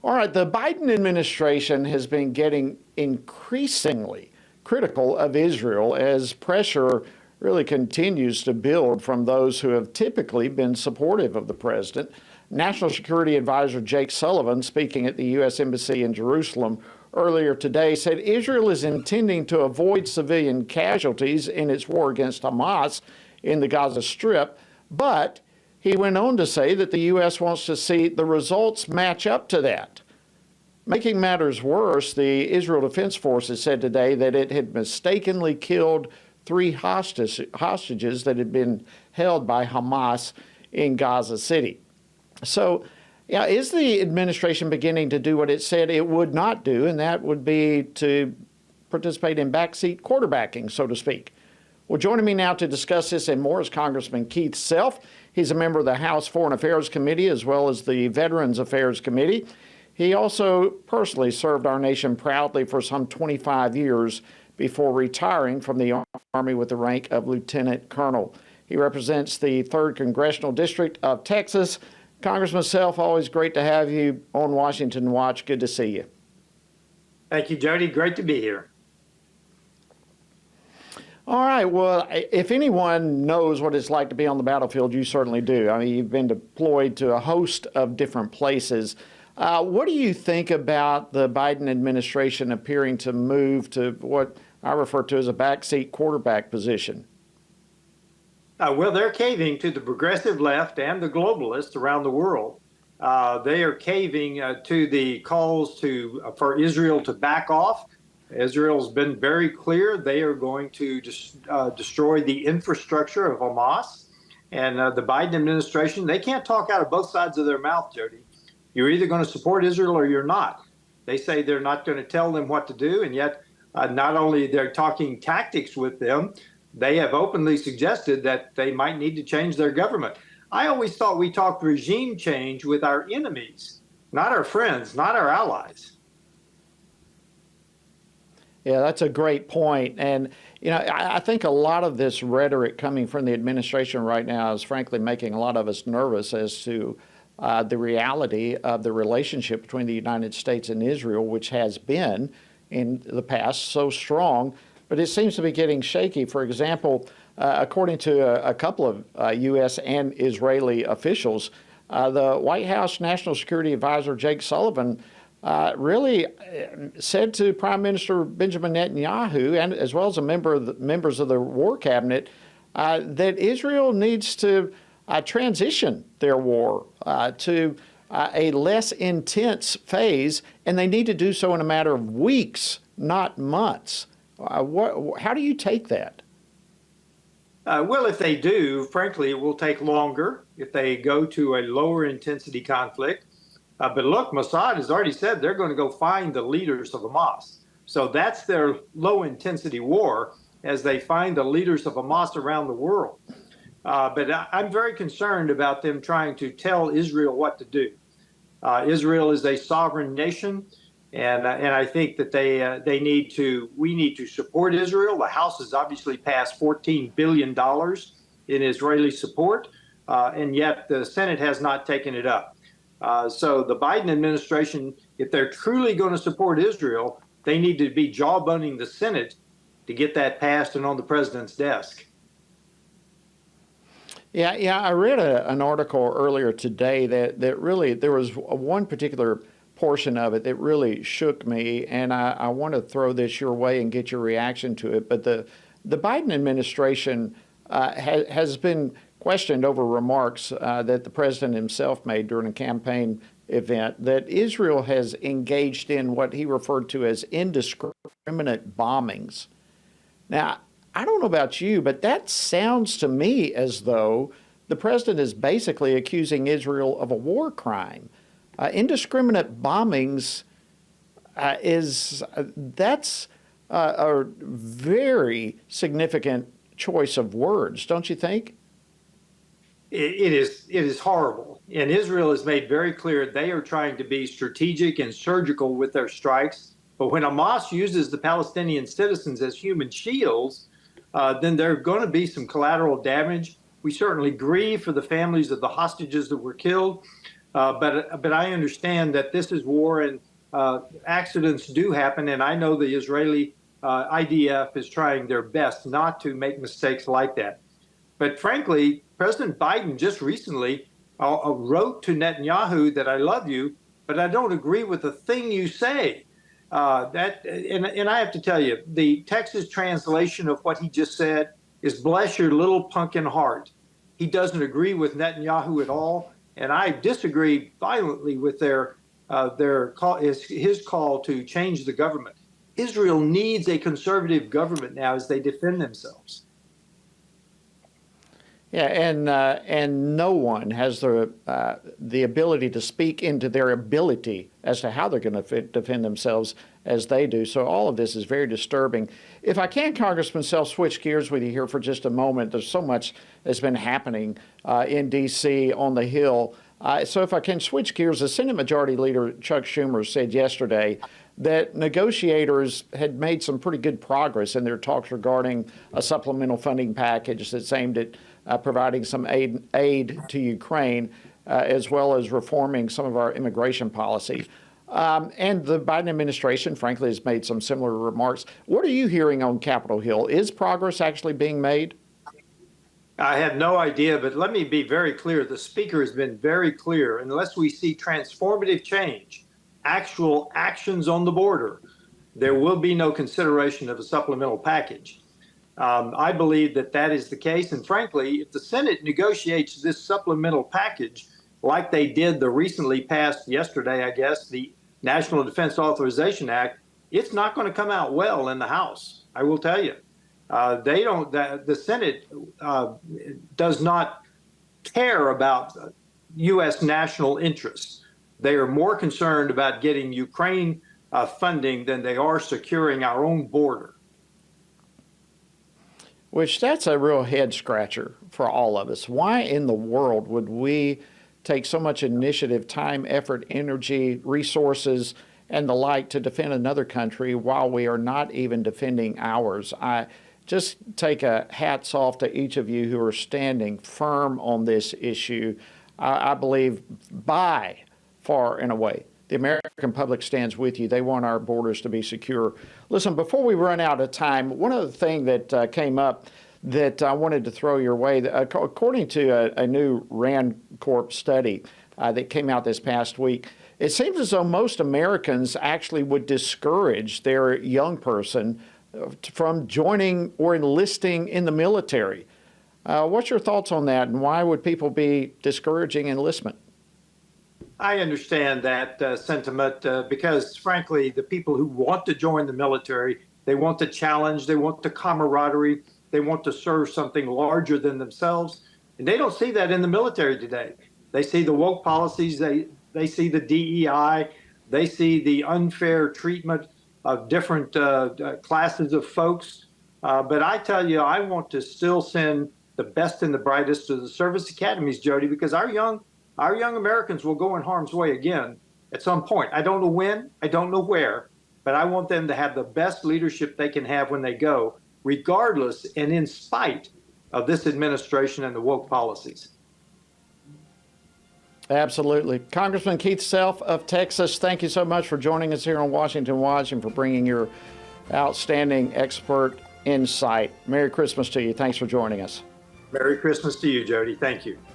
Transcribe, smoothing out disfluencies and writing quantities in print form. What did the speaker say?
All right, the Biden administration has been getting increasingly critical of Israel as pressure really continues to build from those who have typically been supportive of the president. National Security Advisor Jake Sullivan, speaking at the U.S. Embassy in Jerusalem earlier today, said Israel is intending to avoid civilian casualties in its war against Hamas in the Gaza Strip, but he went on to say that the U.S. wants to see the results match up to that. Making matters worse, the Israel Defense Forces said today that it had mistakenly killed three hostages that had been held by Hamas in Gaza City. So, yeah, is the administration beginning to do what it said it would not do, and that would be to participate in backseat quarterbacking, so to speak? Well, joining me now to discuss this and more is Congressman Keith Self. He's a member of the House Foreign Affairs Committee as well as the Veterans Affairs Committee. He also personally served our nation proudly for some 25 years before retiring from the Army with the rank of Lieutenant Colonel. He represents the 3rd Congressional District of Texas. Congressman Self, always great to have you on Washington Watch. Good to see you. Thank you, Jody. Great to be here. All right. Well, if anyone knows what it's like to be on the battlefield, you certainly do. I mean, you've been deployed to a host of different places. What do you think about the Biden administration appearing to move to what I refer to as a backseat quarterback position? Well, they're caving to the progressive left and the globalists around the world. They are caving to the calls for Israel to back off. Israel's been very clear they are going to destroy the infrastructure of Hamas. And the Biden administration, they can't talk out of both sides of their mouth, Jody. You're either going to support Israel or you're not. They say they're not going to tell them what to do, and yet not only they're talking tactics with them, they have openly suggested that they might need to change their government. I always thought we talked regime change with our enemies, not our friends, not our allies. Yeah, that's a great point. And, you know, I think a lot of this rhetoric coming from the administration right now is frankly making a lot of us nervous as to the reality of the relationship between the United States and Israel, which has been in the past so strong, but it seems to be getting shaky. For example, according to a couple of U.S. and Israeli officials, the White House National Security Advisor Jake Sullivan really said to Prime Minister Benjamin Netanyahu, and as well as members of the War Cabinet, that Israel needs to transition their war to a less intense phase, and they need to do so in a matter of weeks, not months. How do you take that? Well, if they do, frankly, it will take longer if they go to a lower intensity conflict. But look, Mossad has already said they're going to go find the leaders of Hamas. So that's their low intensity war as they find the leaders of Hamas around the world. But I'm very concerned about them trying to tell Israel what to do. Israel is a sovereign nation, and I think that we need to support Israel. The House has obviously passed $14 billion in Israeli support, and yet the Senate has not taken it up. So the Biden administration, if they're truly going to support Israel, they need to be jawboning the Senate to get that passed and on the president's desk. Yeah, I read an article earlier today that really, there was one particular portion of it that really shook me, and I want to throw this your way and get your reaction to it. But the Biden administration has been questioned over remarks that the president himself made during a campaign event that Israel has engaged in what he referred to as indiscriminate bombings. Now, I don't know about you, but that sounds to me as though the president is basically accusing Israel of a war crime. Indiscriminate bombings that's a very significant choice of words, don't you think? It is horrible. And Israel has made very clear they are trying to be strategic and surgical with their strikes. But when Hamas uses the Palestinian citizens as human shields, then there are going to be some collateral damage. We certainly grieve for the families of the hostages that were killed. But I understand that this is war and accidents do happen. And I know the Israeli IDF is trying their best not to make mistakes like that. But frankly, President Biden just recently wrote to Netanyahu that I love you, but I don't agree with a thing you say. And I have to tell you, the Texas translation of what he just said is "bless your little pumpkin heart." He doesn't agree with Netanyahu at all, and I disagree violently with their call, his call to change the government. Israel needs a conservative government now as they defend themselves. Yeah, and no one has the ability to speak into their ability as to how they're going to defend themselves as they do. So all of this is very disturbing. If I can, Congressman Self, switch gears with you here for just a moment. There's so much that's been happening in D.C. on the Hill. So if I can switch gears, the Senate Majority Leader Chuck Schumer said yesterday that negotiators had made some pretty good progress in their talks regarding a supplemental funding package that's aimed at providing some aid to Ukraine, as well as reforming some of our immigration policy. And the Biden administration, frankly, has made some similar remarks. What are you hearing on Capitol Hill? Is progress actually being made? I have no idea, but let me be very clear. The speaker has been very clear. Unless we see transformative change, actual actions on the border, there will be no consideration of a supplemental package. I believe that that is the case. And frankly, if the Senate negotiates this supplemental package like they did the recently passed yesterday, I guess, the National Defense Authorization Act, it's not going to come out well in the House. I will tell you. The Senate does not care about U.S. national interests. They are more concerned about getting Ukraine funding than they are securing our own border. Which that's a real head scratcher for all of us. Why in the world would we take so much initiative, time, effort, energy, resources, and the like to defend another country while we are not even defending ours? I just take a hats off to each of you who are standing firm on this issue. I believe by far and away, the American public stands with you. They want our borders to be secure. Listen, before we run out of time, one other thing that came up that I wanted to throw your way, according to a new RAND Corp study that came out this past week, it seems as though most Americans actually would discourage their young person from joining or enlisting in the military. What's your thoughts on that, and why would people be discouraging enlistment? I understand that sentiment because, frankly, the people who want to join the military, they want the challenge, they want the camaraderie, they want to serve something larger than themselves, and they don't see that in the military today. They see the woke policies, they see the DEI, they see the unfair treatment of different classes of folks. But I tell you, I want to still send the best and the brightest to the service academies, Jody, because our young Americans will go in harm's way again at some point. I don't know when, I don't know where, but I want them to have the best leadership they can have when they go, regardless and in spite of this administration and the woke policies. Absolutely. Congressman Keith Self of Texas, thank you so much for joining us here on Washington Watch and for bringing your outstanding expert insight. Merry Christmas to you. Thanks for joining us. Merry Christmas to you, Jody. Thank you.